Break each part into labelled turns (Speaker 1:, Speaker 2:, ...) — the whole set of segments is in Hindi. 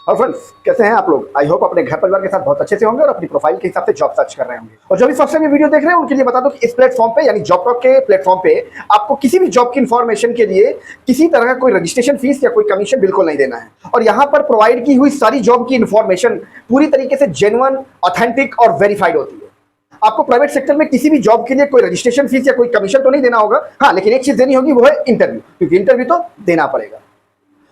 Speaker 1: और फ्रेंड्स, कैसे हैं आप लोग? आई होप अपने घर परिवार के साथ बहुत अच्छे से होंगे और अपनी प्रोफाइल के हिसाब से जॉब सर्च कर रहे होंगे। और जो भी फर्स्ट टाइम ये वीडियो देख रहे हैं उनके लिए बता दूं कि इस प्लेटफॉर्म पे यानी जॉब टॉक के प्लेटफॉर्म पे आपको किसी भी जॉब की इंफॉर्मेशन के लिए किसी तरह का कोई रजिस्ट्रेशन फीस या कोई कमीशन बिल्कुल नहीं देना है। और यहाँ पर प्रोवाइड की हुई सारी जॉब की इंफॉर्मेशन पूरी तरीके से जेन्युइन, ऑथेंटिक और वेरीफाइड होती है। आपको प्राइवेट सेक्टर में किसी भी जॉब के लिए कोई रजिस्ट्रेशन फीस या कोई कमीशन तो नहीं देना होगा, हाँ, लेकिन एक चीज देनी होगी, वो है इंटरव्यू, क्योंकि इंटरव्यू तो देना पड़ेगा।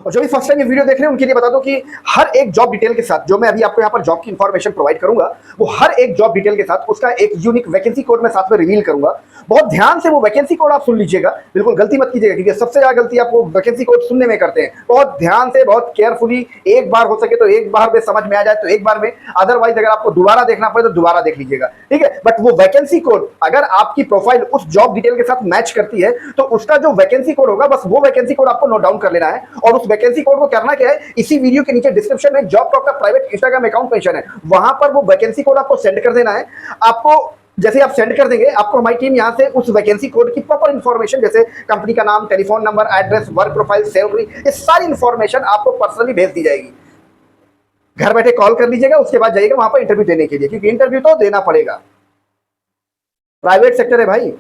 Speaker 1: और जो भी फर्स्ट टाइम ये वीडियो देख रहे हैं उनके लिए बता दो कि हर एक जॉब डिटेल के साथ जो मैं अभी आपको यहाँ पर जॉब की इंफॉर्मेशन प्रोवाइड करूंगा, वो हर एक जॉब डिटेल के साथ उसका एक यूनिक वैकेंसी कोड मैं साथ में रिवील करूंगा। बहुत ध्यान से वो वैकेंसी कोड आप सुन लीजिएगा, बिल्कुल गलती मत कीजिएगा, क्योंकि सबसे ज्यादा गलती आप वो वैकेंसी कोड सुनने में करते हैं। बहुत ध्यान से, बहुत केयरफुली, एक बार हो सके तो एक बार में समझ में आ जाए तो एक बार में, अदरवाइज अगर आपको दोबारा देखना पड़े तो दोबारा देख लीजिएगा, ठीक है। बट वो वैकेंसी कोड अगर आपकी प्रोफाइल उस जॉब डिटेल के साथ मैच करती है तो उसका जो वैकेंसी कोड होगा, बस वो वैकेंसी कोड आपको नोट डाउन कर लेना है। और उस वैकेंसी कोड को करना क्या है, इसी वीडियो के नीचे डिस्क्रिप्शन में जॉब टॉक का प्राइवेट इंस्टाग्राम अकाउंट मेंशन है, वहां पर वो वैकेंसी कोड आपको सेंड कर देना है। आपको जैसे आप सेंड कर देंगे, आपको हमारी टीम यहां से उस वैकेंसी कोड की प्रॉपर इंफॉर्मेशन, जैसे कंपनी का नाम, telephone number, address, work profile, salary, ये सारी इंफॉर्मेशन आपको पर्सनली भेज दी जाएगी। घर बैठे कॉल कर लीजिएगा, उसके बाद जाइएगा वहां पर इंटरव्यू देने के लिए, क्योंकि इंटरव्यू तो देना पड़ेगा। प्राइवेट सेक्टर है भाई,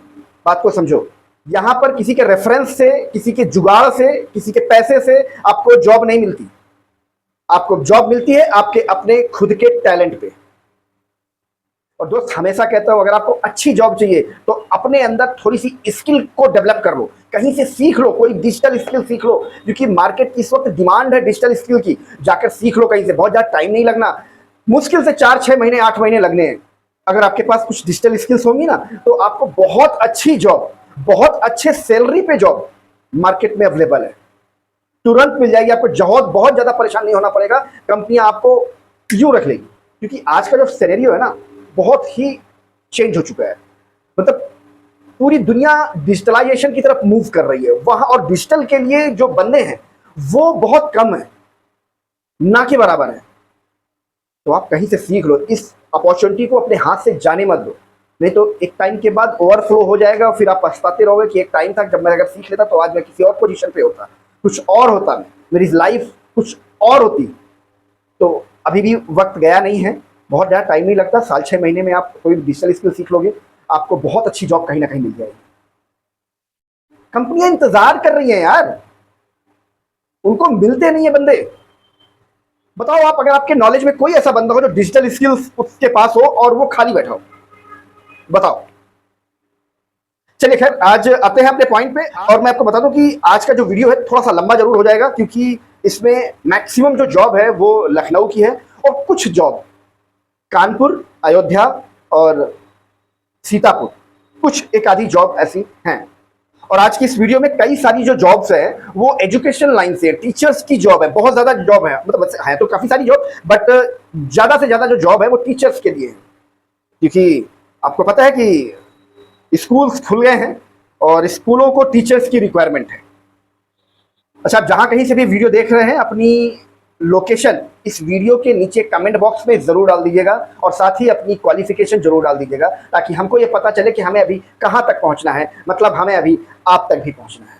Speaker 1: बात को समझो। यहां पर किसी के रेफरेंस से, किसी के जुगाड़ से, किसी के पैसे से आपको जॉब नहीं मिलती। आपको जॉब मिलती है आपके अपने खुद के टैलेंट पे। और दोस्त, हमेशा कहता हूं, अगर आपको अच्छी जॉब चाहिए तो अपने अंदर थोड़ी सी स्किल को डेवलप कर लो, कहीं से सीख लो, कोई डिजिटल स्किल सीख लो, क्योंकि मार्केट की इस वक्त डिमांड है डिजिटल स्किल की। जाकर सीख लो कहीं से, बहुत ज्यादा टाइम नहीं लगना, मुश्किल से 4-6 महीने, 8 महीने लगने हैं। अगर आपके पास कुछ डिजिटल स्किल्स होंगी ना, तो आपको बहुत अच्छी जॉब, बहुत अच्छे सैलरी पे जॉब मार्केट में अवेलेबल है, तुरंत मिल जाएगी आपको। बहुत ज्यादा परेशान नहीं होना पड़ेगा, कंपनियां आपको यूं रख लेगी, क्योंकि आज का जो सिनेरियो है ना, बहुत ही चेंज हो चुका है। मतलब पूरी दुनिया डिजिटलाइजेशन की तरफ मूव कर रही है वहां, और डिजिटल के लिए जो बंदे हैं वो बहुत कम है, ना के बराबर है। तो आप कहीं से सीख लो, इस अपॉर्चुनिटी को अपने हाथ से जाने मत दो, नहीं तो एक टाइम के बाद ओवरफ्लो हो जाएगा, फिर आप पछताते रहोगे कि एक टाइम था जब मैं अगर सीख लेता तो आज मैं किसी और पोजीशन पे होता, कुछ और होता, मेरी लाइफ कुछ और होती। तो अभी भी वक्त गया नहीं है, बहुत ज़्यादा टाइम नहीं लगता, 4-6 महीने में आप कोई डिजिटल स्किल सीख लोगे, आपको बहुत अच्छी जॉब कहीं ना कहीं मिल जाएगी। कंपनियां इंतजार कर रही हैं यार, उनको मिलते नहीं है बंदे। बताओ आप, अगर आपके नॉलेज में कोई ऐसा बंदा हो जो डिजिटल स्किल्स उसके पास हो और वो खाली बैठा हो, बताओ। चलिए खैर, आज आते हैं अपने पॉइंट पे। और मैं आपको बता दूं कि आज का जो वीडियो है थोड़ा सा लंबा जरूर हो जाएगा, क्योंकि इसमें मैक्सिमम जो जॉब है वो लखनऊ की है, और कुछ जॉब कानपुर, अयोध्या और सीतापुर, कुछ एक आधी जॉब ऐसी हैं। और आज की इस वीडियो में कई सारी जो जॉब्स है वो एजुकेशन लाइन से, टीचर्स की जॉब है, बहुत ज्यादा जॉब है, मतलब है तो काफी सारी जॉब, बट ज्यादा से ज्यादा जो जॉब है वो टीचर्स के लिए है, क्योंकि आपको पता है कि स्कूल्स खुल गए हैं और स्कूलों को टीचर्स की रिक्वायरमेंट है। अच्छा, आप जहां कहीं से भी वीडियो देख रहे हैं, अपनी लोकेशन इस वीडियो के नीचे कमेंट बॉक्स में जरूर डाल दीजिएगा, और साथ ही अपनी क्वालिफिकेशन जरूर डाल दीजिएगा, ताकि हमको ये पता चले कि हमें अभी कहां तक पहुंचना है, मतलब हमें अभी आप तक भी पहुंचना है।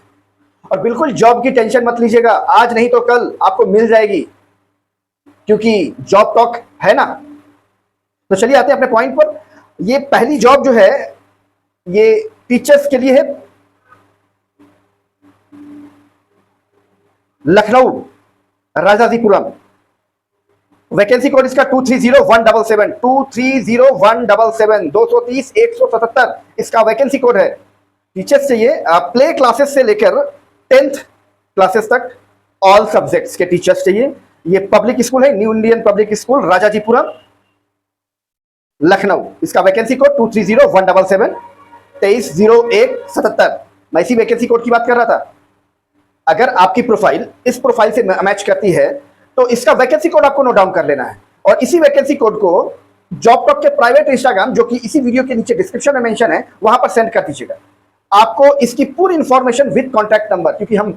Speaker 1: और बिल्कुल जॉब की टेंशन मत लीजिएगा, आज नहीं तो कल आपको मिल जाएगी, क्योंकि जॉब टॉक है ना। तो चलिए आते हैं अपने पॉइंट पर। ये पहली जॉब जो है ये टीचर्स के लिए है, लखनऊ राजाजीपुरम। वैकेंसी कोड इसका 230177, 230177, 230-177 इसका वैकेंसी कोड है। टीचर्स चाहिए, प्ले क्लासेस से लेकर 10th क्लासेस तक ऑल सब्जेक्ट्स के टीचर्स चाहिए। ये पब्लिक स्कूल है, new Indian public school, Rajajipuram, Lucknow. इसका वैकेंसी कोड 230177, 230177। मैं इसी वैकेंसी कोड की बात कर रहा था। अगर आपकी प्रोफाइल इस प्रोफाइल से मैच करती है तो इसका वैकेंसी कोड आपको नोट डाउन कर लेना है, और इसी वैकेंसी कोड को जॉब टॉक के प्राइवेट इंस्टाग्राम, जो कि इसी वीडियो के नीचे डिस्क्रिप्शन में मेंशन है, वहां पर सेंड कर दीजिएगा। आपको इसकी पूरी इंफॉर्मेशन विद कॉन्टैक्ट नंबर, क्योंकि हम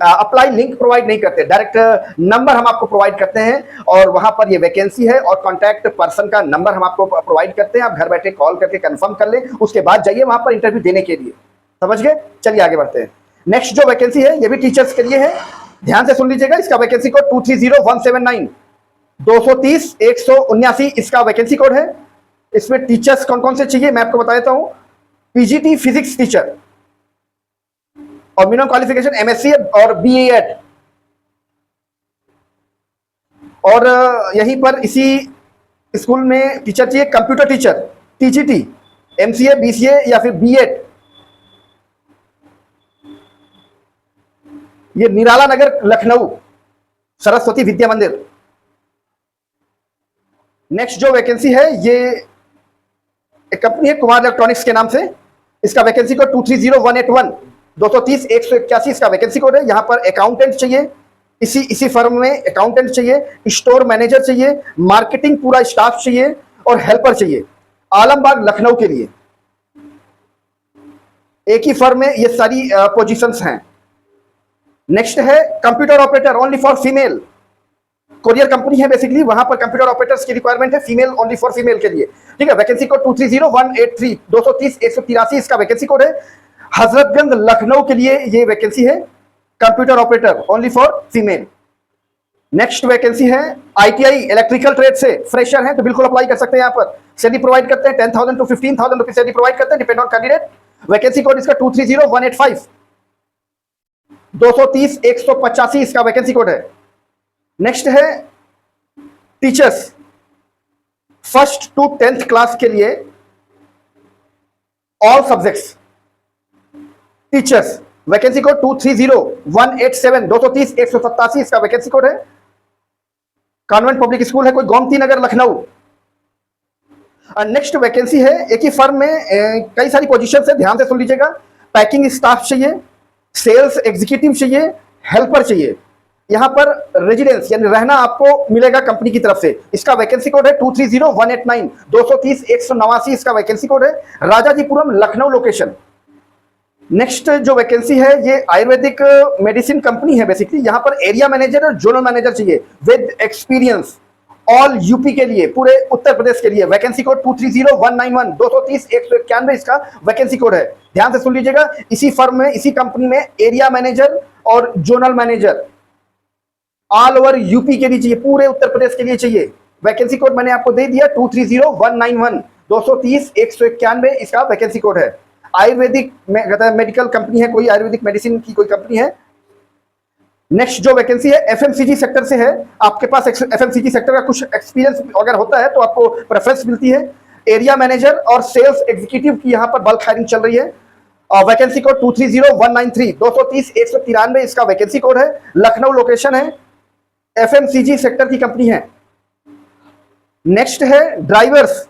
Speaker 1: अप्लाई लिंक प्रोवाइड नहीं करते, डायरेक्ट नंबर हम आपको प्रोवाइड करते हैं, और वहां पर ये वैकेंसी है और कॉन्टैक्ट पर्सन का नंबर हम आपको प्रोवाइड करते हैं। आप घर बैठे कॉल करके कंफर्म कर लें, उसके बाद जाइए वहां पर इंटरव्यू देने के लिए। समझ गए? चलिए आगे बढ़ते हैं। नेक्स्ट जो वैकेंसी है ये भी टीचर्स के लिए है, ध्यान से सुन लीजिएगा। इसका वैकेंसी कोड 230179, 230 179 इसका वैकेंसी कोड है। इसमें टीचर्स कौन कौन से चाहिए मैं आपको बता देता हूं। पीजीटी फिजिक्स टीचर और मिनिमम क्वालिफिकेशन एमएससी और बीएड। और यहीं पर इसी स्कूल में टीचर चाहिए computer teacher, TGT, MCA, BCA या फिर बीएड। ये निराला नगर लखनऊ सरस्वती विद्या मंदिर। नेक्स्ट जो वैकेंसी है ये एक कंपनी है कुमार इलेक्ट्रॉनिक्स के नाम से। इसका वैकेंसी कोड 230181 230 181 इसका वैकेंसी कोड है। यहां पर अकाउंटेंट चाहिए, इसी फर्म में अकाउंटेंट चाहिए, स्टोर मैनेजर चाहिए, मार्केटिंग पूरा स्टाफ चाहिए और हेल्पर चाहिए। आलमबाग लखनऊ के लिए एक ही फर्म में ये सारी पोजीशंस हैं। नेक्स्ट है computer operator only for female. Courier company है बेसिकली, वहां पर कंप्यूटर ऑपरेटर्स की रिक्वायरमेंट है, फीमेल ओनली फॉर फीमेल के लिए। ठीक है, वैकेंसी कोड 230183 230 183 इसका वैकेंसी कोड है। हजरतगंज लखनऊ के लिए ये वैकेंसी है, computer operator only for female. Next vacancy है आईटीआई इलेक्ट्रिकल ट्रेड से फ्रेशर हैं तो बिल्कुल अप्लाई कर सकते हैं। यहाँ पर सैलरी प्रोवाइड करते हैं 10,000 to 15,000 रुपीज सैलरी प्रोवाइड करते हैं, depend on candidate. Vacancy code इसका 230185 230 185 इसका वैकेंसी कोड है। नेक्स्ट है teachers first to 10th class के लिए all subjects teachers. Vacancy code 230187 230 187 इसका वैकेंसी कोड है। कॉन्वेंट पब्लिक स्कूल है, कोई गोमती नगर लखनऊ। नेक्स्ट वैकेंसी है एक ही फर्म में कई सारी पोजीशन है, ध्यान से सुन लीजिएगा। पैकिंग स्टाफ चाहिए, सेल्स एग्जीक्यूटिव चाहिए, हेल्पर चाहिए। यहां पर रेजिडेंस यानी रहना आपको मिलेगा कंपनी की तरफ से। इसका वैकेंसी कोड है 230189 230 189 इसका वैकेंसी कोड है। राजाजीपुरम लखनऊ लोकेशन। नेक्स्ट जो वैकेंसी है ये आयुर्वेदिक मेडिसिन कंपनी है बेसिकली। यहां पर एरिया मैनेजर और जोनल मैनेजर चाहिए विद एक्सपीरियंस, ऑल यूपी के लिए, पूरे उत्तर प्रदेश के लिए। वैकेंसी कोड 230191 230 191 इसका वैकेंसी कोड है। ध्यान से सुन लीजिएगा, इसी फर्म में इसी कंपनी में एरिया मैनेजर और zonal manager all over UP के लिए चाहिए, पूरे उत्तर प्रदेश के लिए चाहिए। वैकेंसी कोड मैंने आपको दे दिया 230191 230 191 इसका वैकेंसी कोड है। आयुर्वेदिक मेडिकल कंपनी है, कोई आयुर्वेदिक मेडिसिन की कोई कंपनी है। नेक्स्ट जो वैकेंसी है एफएमसीजी सेक्टर से है। आपके पास एफएमसीजी सेक्टर का कुछ एक्सपीरियंस अगर होता है तो आपको प्रेफरेंस मिलती है। एरिया मैनेजर और सेल्स एग्जीक्यूटिव की यहाँ पर बल्क हायरिंग चल रही है। वैकेंसी कोड 230193 230 193 इसका वैकेंसी कोड है। लखनऊ लोकेशन है, एफएमसीजी सेक्टर की कंपनी है। नेक्स्ट है ड्राइवर्स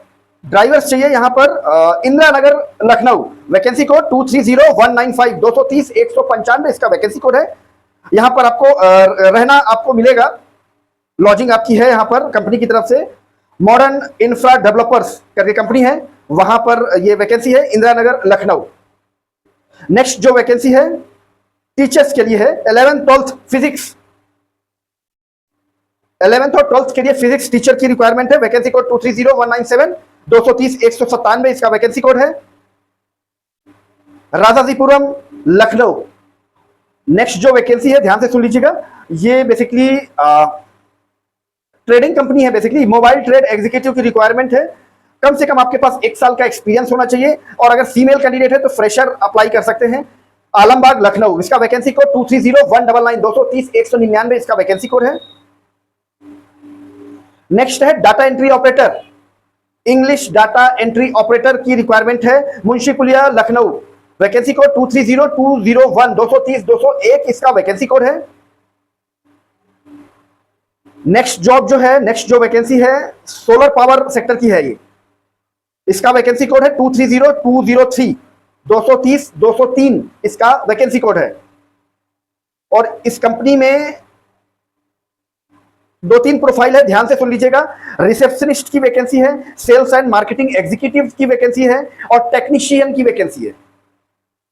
Speaker 1: चाहिए यहाँ पर इंदिरा नगर लखनऊ। वैकेंसी कोड 230195 230 195 इसका वैकेंसी कोड है। यहाँ पर आपको रहना आपको मिलेगा, लॉजिंग आपकी है यहाँ पर कंपनी की तरफ से। मॉडर्न इंफ्रा डेवलपर्स करके कंपनी है, वहां पर ये वैकेंसी है इंदिरा नगर लखनऊ। नेक्स्ट जो वैकेंसी है टीचर्स के लिए है 11th 12th फिजिक्स। 11th और 12th के लिए फिजिक्स टीचर की रिक्वायरमेंट है। वैकेंसी कोड 230197 230 197 इसका वैकेंसी कोड है। राजाजीपुरम लखनऊ। नेक्स्ट जो वैकेंसी है ध्यान से सुन लीजिएगा, ये बेसिकली ट्रेडिंग कंपनी है। बेसिकली मोबाइल ट्रेड एग्जीक्यूटिव की रिक्वायरमेंट है। कम से कम आपके पास 1 साल का एक्सपीरियंस होना चाहिए और अगर फीमेल कैंडिडेट है तो फ्रेशर अप्लाई कर सकते हैं। आलमबाग लखनऊ। इसका वैकेंसी कोड 230199 230 199 इसका वैकेंसी कोड है। नेक्स्ट है data entry operator, English data entry operator की रिक्वायरमेंट है, मुंशीपुलिया लखनऊ। वैकेंसी कोड 230201 230 201 इसका वैकेंसी कोड है। नेक्स्ट जो वैकेंसी है सोलर पावर सेक्टर की है ये। इसका वैकेंसी कोड है 230203 230 203 इसका वैकेंसी कोड है। और इस कंपनी में 2-3 प्रोफाइल है, ध्यान से सुन लीजिएगा। रिसेप्शनिस्ट की वैकेंसी है, सेल्स एंड मार्केटिंग एग्जीक्यूटिव की वैकेंसी है और टेक्नीशियन की वैकेंसी है।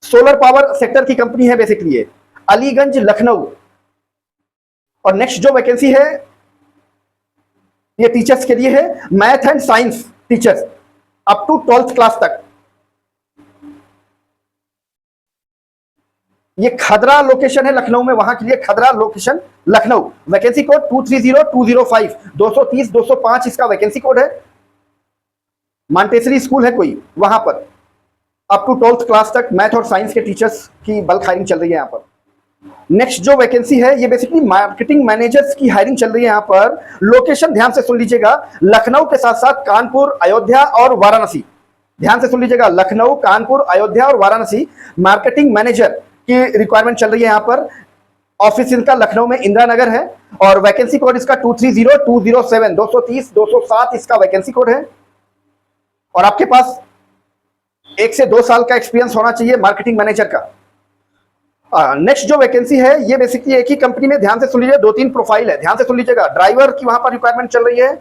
Speaker 1: सोलर पावर सेक्टर की कंपनी है बेसिकली ये, अलीगंज लखनऊ। और नेक्स्ट जो वैकेंसी है ये टीचर्स के लिए है, math and science teachers up to 12th class तक। ये खदरा लोकेशन है लखनऊ में, वहां के लिए खदरा लोकेशन लखनऊ। वैकेंसी कोड 230205, 230 205 इसका वैकेंसी कोड है। मांटेसरी स्कूल है कोई वहां पर, अप टू 12th क्लास तक मैथ और साइंस के टीचर्स की बल्क हायरिंग चल रही है यहाँ पर। नेक्स्ट जो वैकेंसी है ये बेसिकली मार्केटिंग मैनेजर्स की हायरिंग चल रही है यहाँ पर। लोकेशन ध्यान से सुन लीजिएगा, लखनऊ के साथ साथ कानपुर, अयोध्या और वाराणसी। ध्यान से सुन लीजिएगा, लखनऊ, कानपुर, अयोध्या और वाराणसी मार्केटिंग मैनेजर की रिक्वायरमेंट चल रही है यहाँ पर। ऑफिस इनका लखनऊ में इंदिरा नगर है और वैकेंसी कोड इसका 230207, 230 207 इसका वैकेंसी कोड है। और आपके पास 1 से 2 साल का एक्सपीरियंस होना चाहिए मार्केटिंग मैनेजर का। नेक्स्ट जो वैकेंसी है ये बेसिकली एक ही कंपनी में, ध्यान से सुन लीजिए, 2-3 प्रोफाइल है, ध्यान से सुन लीजिएगा। ड्राइवर की वहां पर रिक्वायरमेंट चल रही है,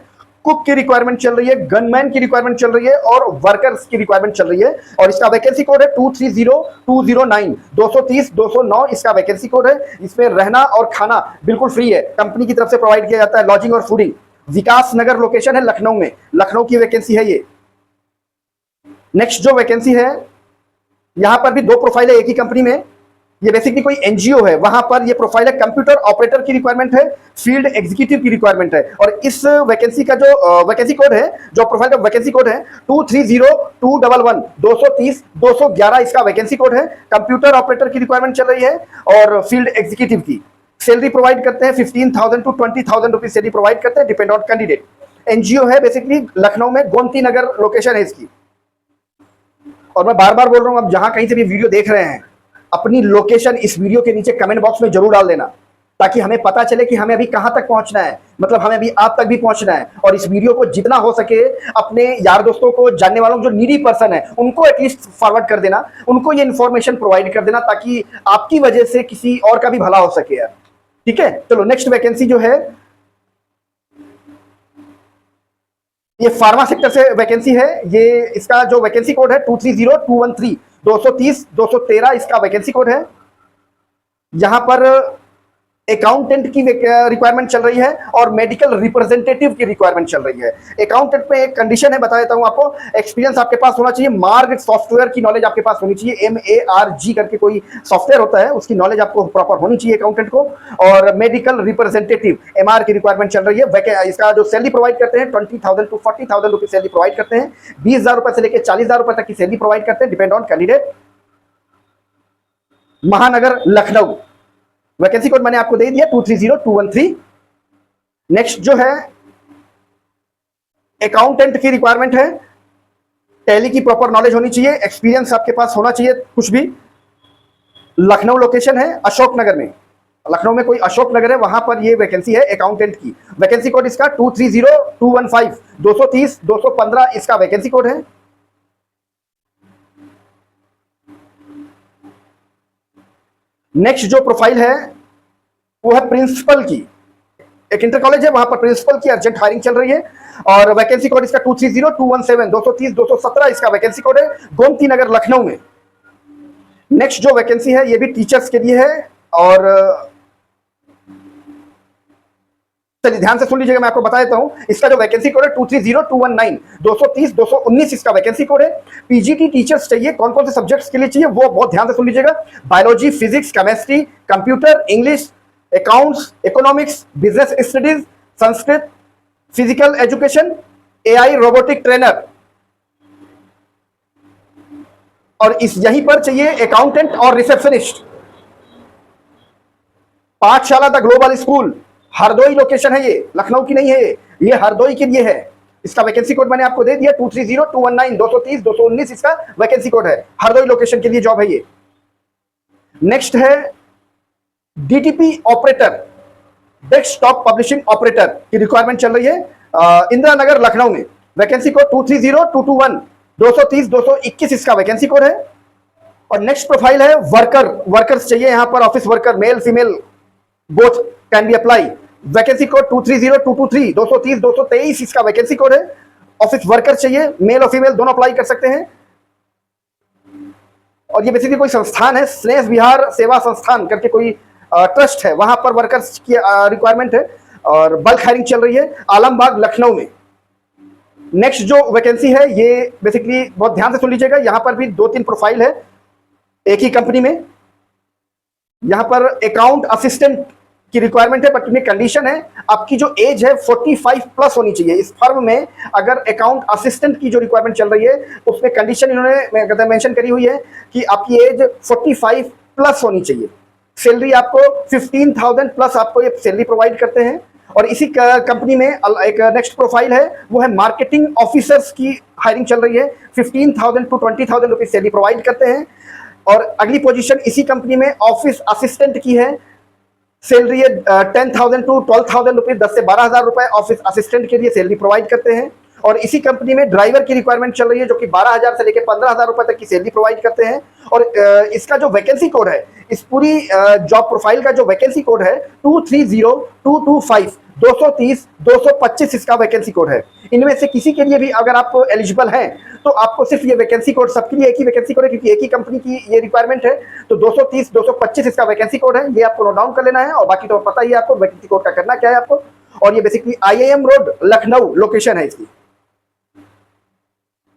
Speaker 1: कुक की रिक्वायरमेंट चल रही है, गनमैन की रिक्वायरमेंट चल रही है और वर्कर्स की रिक्वायरमेंट चल रही है। और इसका वैकेंसी कोड है 230209, 230 209 इसका वैकेंसी कोड है। इसमें रहना और खाना बिल्कुल फ्री है, कंपनी की तरफ से प्रोवाइड किया जाता है, लॉजिंग और फूडिंग। विकास नगर लोकेशन है लखनऊ में, लखनऊ की वैकेंसी है ये। नेक्स्ट जो वैकेंसी है, यहां पर भी 2 प्रोफाइल है एक ही कंपनी में। ये बेसिकली कोई एनजीओ है, वहां पर ये प्रोफाइल है, कंप्यूटर ऑपरेटर की रिक्वायरमेंट है, फील्ड एग्जीक्यूटिव की रिक्वायरमेंट है। और इस वैकेंसी का जो वैकेंसी कोड है, जो प्रोफाइल का वैकेंसी कोड है 230211, 230 211 इसका वैकेंसी कोड है। कंप्यूटर ऑपरेटर की रिक्वायरमेंट चल रही है और फील्ड एग्जीक्यूटिव की। सैलरी प्रोवाइड करते हैं 15,000 to 20,000 रुपीज सैलरी प्रोवाइड करते हैं, डिपेंड ऑन कैंडिडेट। एनजीओ है बेसिकली लखनऊ में, गोमती नगर लोकेशन है इसकी। और मैं बार बार बोल रहा हूं, आप जहां कहीं से भी वीडियो देख रहे हैं, अपनी लोकेशन इस वीडियो के नीचे कमेंट बॉक्स में जरूर डाल देना, ताकि हमें पता चले कि हमें अभी कहां तक पहुंचना है, मतलब हमें अभी आप तक भी पहुंचना है। और इस वीडियो को जितना हो सके अपने यार दोस्तों को, जानने वालों जो नीडी पर्सन है, उनको एटलीस्ट फॉरवर्ड कर देना, उनको ये इंफॉर्मेशन प्रोवाइड कर देना, ताकि आपकी वजह से किसी और का भी भला हो सके यार। ठीक है, चलो नेक्स्ट वैकेंसी जो है ये फार्मा सेक्टर से वैकेंसी है। ये इसका जो वैकेंसी कोड है 230213, 230 213 इसका वैकेंसी कोड है। यहां पर अकाउंटेंट की रिक्वायरमेंट चल रही है और मेडिकल रिप्रेजेंटेटिव की रिक्वायरमेंट चल रही है। अकाउंटेंट पे एक कंडीशन है, बता देता हूं आपको, एक्सपीरियंस आपके पास होना चाहिए, मार्ग सॉफ्टवेयर की नॉलेज आपके पास होनी चाहिए, MARG करके कोई सॉफ्टवेयर होता है, उसकी नॉलेज आपको प्रॉपर होनी चाहिए अकाउंटेंट को। और मेडिकल रिप्रेजेंटेटिव MR की रिक्वायरमेंट चल रही है। इसका जो सैलरी प्रोवाइड करते हैं 20,000 to 40,000 रुपीज सैलरी प्रोवाइड करते हैं, 20,000 रुपए से लेकर 40,000 रुपए तक की सैलरी प्रोवाइड करते हैं, डिपेंड ऑन कैंडिडेट। महानगर लखनऊ, वैकेंसी कोड मैंने आपको दे दिया 230213। नेक्स्ट जो है अकाउंटेंट की रिक्वायरमेंट है, टैली की प्रॉपर नॉलेज होनी चाहिए, एक्सपीरियंस आपके पास होना चाहिए कुछ भी। लखनऊ लोकेशन है अशोक नगर में, लखनऊ में कोई अशोक नगर है, वहां पर ये वैकेंसी है अकाउंटेंट की। वैकेंसी कोड इसका 230215, 230 215 इसका वैकेंसी कोड है। नेक्स्ट जो प्रोफाइल है वो है प्रिंसिपल की, एक इंटर कॉलेज है, वहां पर प्रिंसिपल की अर्जेंट हायरिंग चल रही है। और वैकेंसी कोड इसका 230217, 230 217 इसका वैकेंसी कोड है, गोमती नगर लखनऊ में। नेक्स्ट जो वैकेंसी है ये भी टीचर्स के लिए है। और चलिए ध्यान से सुन लीजिएगा, मैं आपको बता देता हूं, इसका जो वैकेंसी कोड है 230219, 230 219 इसका वैकेंसी कोड है। पीजीटी टीचर्स चाहिए, कौन कौन से सब्जेक्ट्स के लिए चाहिए वो बहुत ध्यान से सुन लीजिएगा। Biology, physics, chemistry, computer, English, accounts, economics, business studies, Sanskrit, physical education, AI robotic trainer. और इस यहीं पर चाहिए अकाउंटेंट और रिसेप्शनिस्ट। पाठशाला the global school, Hardoi location है ये, लखनऊ की नहीं है ये हरदोई के लिए है। इसका वैकेंसी कोड मैंने आपको दे दिया 230219, 230 219 इसका वैकेंसी कोड है, हरदोई लोकेशन के लिए जॉब है ये। नेक्स्ट है DTP operator, desktop publishing operator की रिक्वायरमेंट चल रही है इंदिरा नगर लखनऊ में। वैकेंसी कोड 230221, 230 221 इसका वैकेंसी कोड है। और नेक्स्ट प्रोफाइल है वर्कर्स चाहिए यहां पर, office worker, male female both can be apply. Vacancy code 230223, 230 223 इसका वैकेंसी कोड है। ऑफिस वर्कर चाहिए, मेल और फीमेल दोनों अप्लाई कर सकते हैं। और ये बेसिकली कोई संस्थान है, स्नेह विहार सेवा संस्थान करके कोई ट्रस्ट है, वहां पर वर्कर्स की रिक्वायरमेंट है और बल्क हायरिंग चल रही है आलमबाग लखनऊ में। नेक्स्ट जो वैकेंसी है ये बेसिकली बहुत ध्यान से सुन लीजिएगा, यहां पर भी 2-3 प्रोफाइल है एक ही कंपनी में। यहाँ पर अकाउंट असिस्टेंट की रिक्वायरमेंट है, बट उनकी कंडीशन है आपकी जो एज है 45 प्लस होनी चाहिए। इस फर्म में अगर अकाउंट असिस्टेंट की जो रिक्वायरमेंट चल रही है उसमें कंडीशन इन्होंने मेंशन करी हुई है कि आपकी एज 45 प्लस होनी चाहिए। सैलरी आपको 15,000 प्लस आपको ये सैलरी प्रोवाइड करते हैं। और इसी कंपनी में एक नेक्स्ट प्रोफाइल है, वो है मार्केटिंग ऑफिसर्स की हायरिंग चल रही है। 15,000 टू 20,000 रुपीज सैलरी प्रोवाइड करते हैं। और अगली पोजीशन इसी कंपनी में ऑफिस असिस्टेंट की है, सैलरी है 10,000 टू 12,000 रुपीज, 10 से 12,000 रुपए ऑफिस असिस्टेंट के लिए सैलरी प्रोवाइड करते हैं। और इसी कंपनी में ड्राइवर की रिक्वायरमेंट चल रही है, जो कि 12,000 से लेकर 15,000 रुपए तक की सैलरी प्रोवाइड करते हैं। और इसका जो वैकेंसी कोड है, इस पूरी जॉब प्रोफाइल का जो वैकेंसी कोड है 230225, 230-225 इसका वैकेंसी कोड है। इनमें से किसी के लिए भी अगर आप एलिजिबल हैं तो आपको सिर्फ ये वैकेंसी कोड, सबके लिए एक ही वैकेंसी कोड है क्योंकि एक ही कंपनी की ये रिक्वायरमेंट है। तो 230-225 इसका वैकेंसी कोड है, ये आपको नोट डाउन कर लेना है। और बाकी तो पता ही है आपको वैकेंसी कोड का करना क्या है आपको। और ये basically IIM road Lucknow location है इसकी।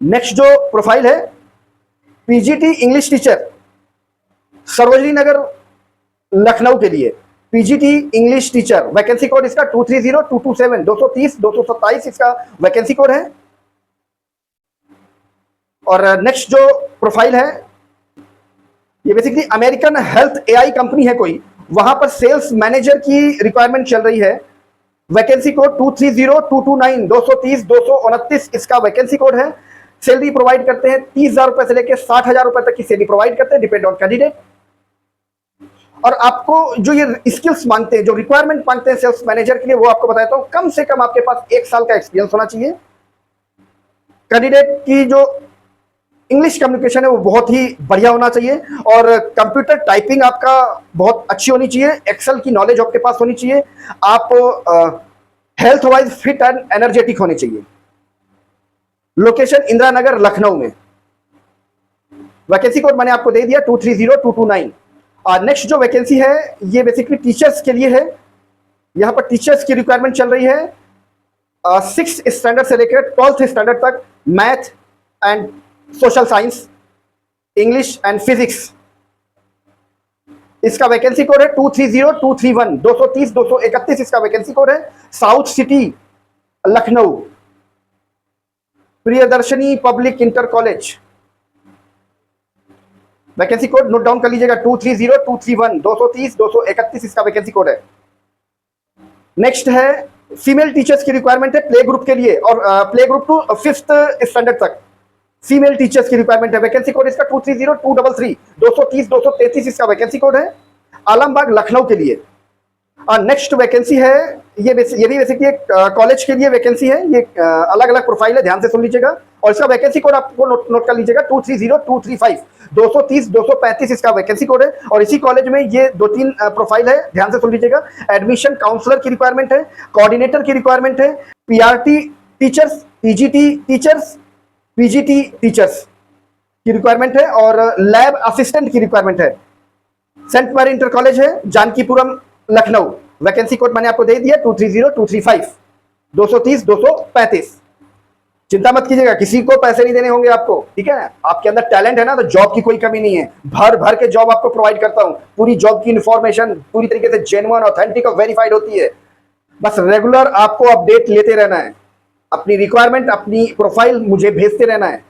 Speaker 1: नेक्स्ट जो प्रोफाइल है PGT English teacher, Sarojini Nagar Lucknow के लिए PGT English teacher, vacancy code इसका 230227, 230-227 इसका वैकेंसी कोड है। और नेक्स्ट जो प्रोफाइल है ये basically American health AI company है कोई, वहां पर सेल्स मैनेजर की रिक्वायरमेंट चल रही है। वैकेंसी कोड 230229, 230-229 इसका वैकेंसी कोड है। सैलरी प्रोवाइड करते हैं 30,000 रुपए से लेकर 60,000 रुपए तक की सैलरी प्रोवाइड करते हैं, डिपेंड ऑन कैंडिडेट। और आपको जो ये स्किल्स मांगते हैं, जो रिक्वायरमेंट मांगते हैं सेल्स मैनेजर के लिए, वो आपको बताता हूं। कम से कम आपके पास 1 साल का एक्सपीरियंस होना चाहिए। कैंडिडेट की जो इंग्लिश कम्युनिकेशन है वो बहुत ही बढ़िया होना चाहिए। और कंप्यूटर टाइपिंग आपका बहुत अच्छी होनी चाहिए। एक्सेल की नॉलेज आपके पास होनी चाहिए। आप health wise fit and energetic होने चाहिए। लोकेशन इंदिरा नगर लखनऊ में। वैकेंसी कोड मैंने आपको दे दिया 230229। नेक्स्ट जो वैकेंसी है ये बेसिकली टीचर्स के लिए है। यहां पर टीचर्स की रिक्वायरमेंट चल रही है 6th स्टैंडर्ड से लेकर 12th स्टैंडर्ड तक, math and social science, English and physics. इसका वैकेंसी कोड है 230231, 230-231 इसका वैकेंसी कोड है। South city Lucknow, Priyadarshini public inter college. Vacancy code note down कर लीजिएगा 230231, 230-231 इसका वैकेंसी कोड है। नेक्स्ट है फीमेल टीचर्स की रिक्वायरमेंट है प्ले ग्रुप के लिए, और play group to 5th standard तक फीमेल टीचर्स की रिक्वायरमेंट है। वैकेंसी कोड इसका 230233, 230-233 इसका वैकेंसी कोड है, आलमबाग लखनऊ के लिए। और नेक्स्ट वैकेंसी है ये भी बेसिकली एक कॉलेज के लिए वैकेंसी है। ये अलग अलग प्रोफाइल है, ध्यान से सुन लीजिएगा। और इसका वैकेंसी कोड आपको नोट कर लीजिएगा 230235, 230-235 इसका वैकेंसी कोड है। और इसी कॉलेज में ये 2-3 प्रोफाइल है, ध्यान से सुन लीजिएगा। एडमिशन काउंसलर की रिक्वायरमेंट है, कोऑर्डिनेटर की रिक्वायरमेंट है, PRT teachers, PGT teachers, PGT teachers की रिक्वायरमेंट है, और लैब असिस्टेंट की रिक्वायरमेंट है। सेंट मैरी इंटर कॉलेज है, जानकीपुरम लखनऊ। वैकेंसी कोड मैंने आपको दे दिया 230235, 230-235। चिंता मत कीजिएगा, किसी को पैसे नहीं देने होंगे आपको, ठीक है। आपके अंदर टैलेंट है ना, तो जॉब की कोई कमी नहीं है। भर भर के जॉब आपको प्रोवाइड करता हूं। पूरी जॉब की इंफॉर्मेशन पूरी तरीके से जेन्युइन, ऑथेंटिक और वेरीफाइड होती है। बस रेगुलर आपको अपडेट लेते रहना है। अपनी रिक्वायरमेंट, अपनी प्रोफाइल मुझे भेजते रहना है।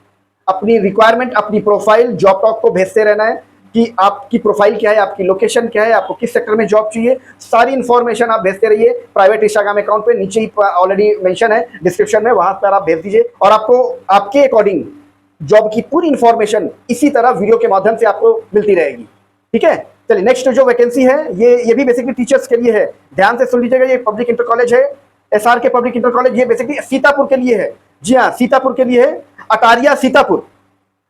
Speaker 1: अपनी रिक्वायरमेंट, अपनी प्रोफाइल जॉब टॉक को भेजते रहना है कि आपकी प्रोफाइल क्या है, आपकी लोकेशन क्या है, आपको किस सेक्टर में जॉब चाहिए। सारी इंफॉर्मेशन आप भेजते रहिए प्राइवेट इंस्टाग्राम अकाउंट पे, नीचे ही ऑलरेडी मेंशन है डिस्क्रिप्शन में, वहां पर आप भेज दीजिए। और आपको आपके अकॉर्डिंग जॉब की पूरी इंफॉर्मेशन इसी तरह वीडियो के माध्यम से आपको मिलती रहेगी, ठीक है। चलिए नेक्स्ट जो वैकेंसी है ये भी बेसिकली टीचर्स के लिए है, ध्यान से सुन लीजिएगा। ये पब्लिक इंटर कॉलेज है, SRK पब्लिक इंटर कॉलेज। ये बेसिकली सीतापुर के लिए है, जी हाँ सीतापुर के लिए है, अटारिया सीतापुर।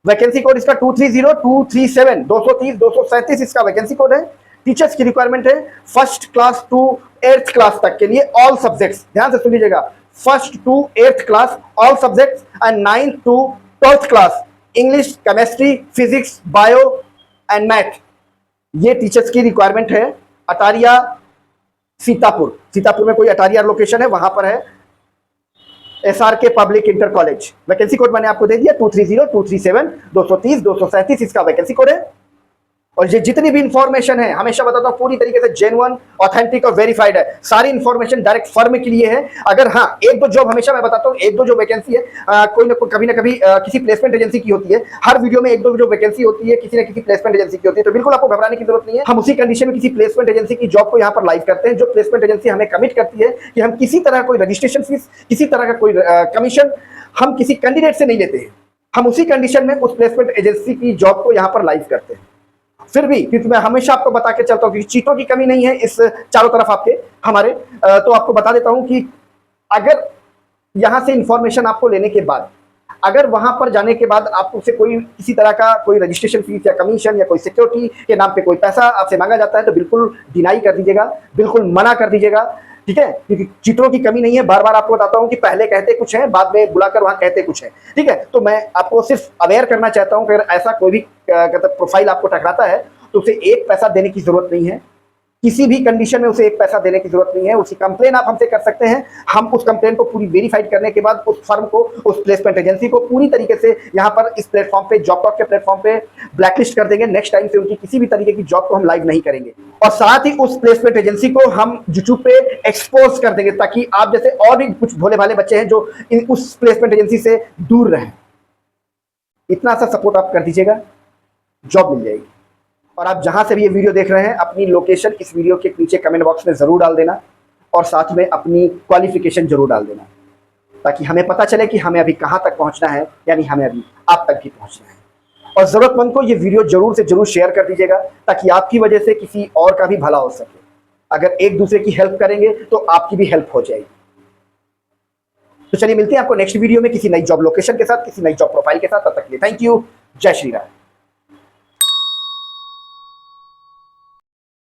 Speaker 1: वैकेंसी कोड इसका 230237, 230-237 इसका वैकेंसी कोड है। टीचर्स की रिक्वायरमेंट है 1st class to 8th class तक के लिए, ऑल सब्जेक्ट्स, ध्यान से सुन लीजिएगा। 1st to 8th class all subjects, and 9th to 12th class English, chemistry, physics, bio and math. ये टीचर्स की रिक्वायरमेंट है। अटारिया सीतापुर, सीतापुर में कोई अटारिया लोकेशन है, वहां पर है SRK public inter college. Vacancy code मैंने आपको दे दिया 230237, 230-237 इसका वैकेंसी कोड है। और ये जितनी भी इंफॉर्मेशन है, हमेशा बताता हूँ, पूरी तरीके से जेन्युइन, ऑथेंटिक और वेरीफाइड है। सारी इंफॉर्मेशन डायरेक्ट फर्म के लिए है। अगर हाँ, एक दो जॉब, हमेशा मैं बताता हूँ, एक दो जो वैकेंसी है, कोई ना कोई कभी ना कभी किसी प्लेसमेंट एजेंसी की होती है। हर वीडियो में एक दो जो वैकेंसी होती है, किसी ना किसी प्लेसमेंट एजेंसी की होती है। तो बिल्कुल आपको घबराने की जरूरत नहीं है। हम उसी कंडीशन में किसी प्लेसमेंट एजेंसी की जॉब को यहाँ पर लाइव करते हैं, जो प्लेसमेंट एजेंसी हमें कमिट करती है कि हम किसी तरह कोई रजिस्ट्रेशन फीस, किसी तरह का कोई कमीशन हम किसी कैंडिडेट से नहीं लेते हैं। हम उसी कंडीशन में उस प्लेसमेंट एजेंसी की जॉब को यहाँ पर लाइव करते हैं। फिर भी, क्योंकि मैं हमेशा आपको बता के चलता हूँ कि चीटों की कमी नहीं है इस चारों तरफ आपके हमारे, तो आपको बता देता हूं कि अगर यहां से इंफॉर्मेशन आपको लेने के बाद, अगर वहां पर जाने के बाद आपको से कोई किसी तरह का कोई रजिस्ट्रेशन फीस या कमीशन या कोई सिक्योरिटी के नाम पे कोई पैसा आपसे मांगा जाता है, तो बिल्कुल डिनाई कर दीजिएगा, बिल्कुल मना कर दीजिएगा, ठीक है। क्योंकि चीटरों की कमी नहीं है। बार बार आपको बताता हूं कि पहले कहते कुछ है, बाद में बुलाकर वहां कहते कुछ है, ठीक है। तो मैं आपको सिर्फ अवेयर करना चाहता हूं कि अगर ऐसा कोई भी प्रोफाइल आपको टकराता है, तो उसे एक पैसा देने की जरूरत नहीं है। किसी भी कंडीशन में उसे एक पैसा देने की जरूरत नहीं है। उसकी कंप्लेन आप हमसे कर सकते हैं। हम उस कंप्लेन को पूरी वेरीफाइड करने के बाद उस फर्म को, उस प्लेसमेंट एजेंसी को पूरी तरीके से यहाँ पर इस प्लेटफॉर्म पे, जॉबटॉक के प्लेटफॉर्म पे ब्लैकलिस्ट कर देंगे। नेक्स्ट टाइम से उनकी किसी भी तरीके की जॉब को हम लाइव नहीं करेंगे, और साथ ही उस प्लेसमेंट एजेंसी को हम यूट्यूब पे एक्सपोज कर देंगे, ताकि आप जैसे और भी कुछ भोले भाले बच्चे हैं जो उस प्लेसमेंट एजेंसी से दूर रहें। इतना सा सपोर्ट आप कर दीजिएगा, जॉब मिल जाएगी। और आप जहां से भी ये वीडियो देख रहे हैं, अपनी लोकेशन इस वीडियो के नीचे कमेंट बॉक्स में जरूर डाल देना, और साथ में अपनी क्वालिफिकेशन जरूर डाल देना, ताकि हमें पता चले कि हमें अभी कहां तक पहुंचना है, यानी हमें अभी आप तक भी पहुंचना है। और जरूरतमंद को ये वीडियो जरूर से जरूर शेयर कर दीजिएगा, ताकि आपकी वजह से किसी और का भी भला हो सके। अगर एक दूसरे की हेल्प करेंगे तो आपकी भी हेल्प हो जाएगी। तो चलिए मिलते हैं आपको नेक्स्ट वीडियो में किसी नई जॉब लोकेशन के साथ, किसी नई जॉब प्रोफाइल के साथ। तब तक के लिए थैंक यू। जय श्री राम।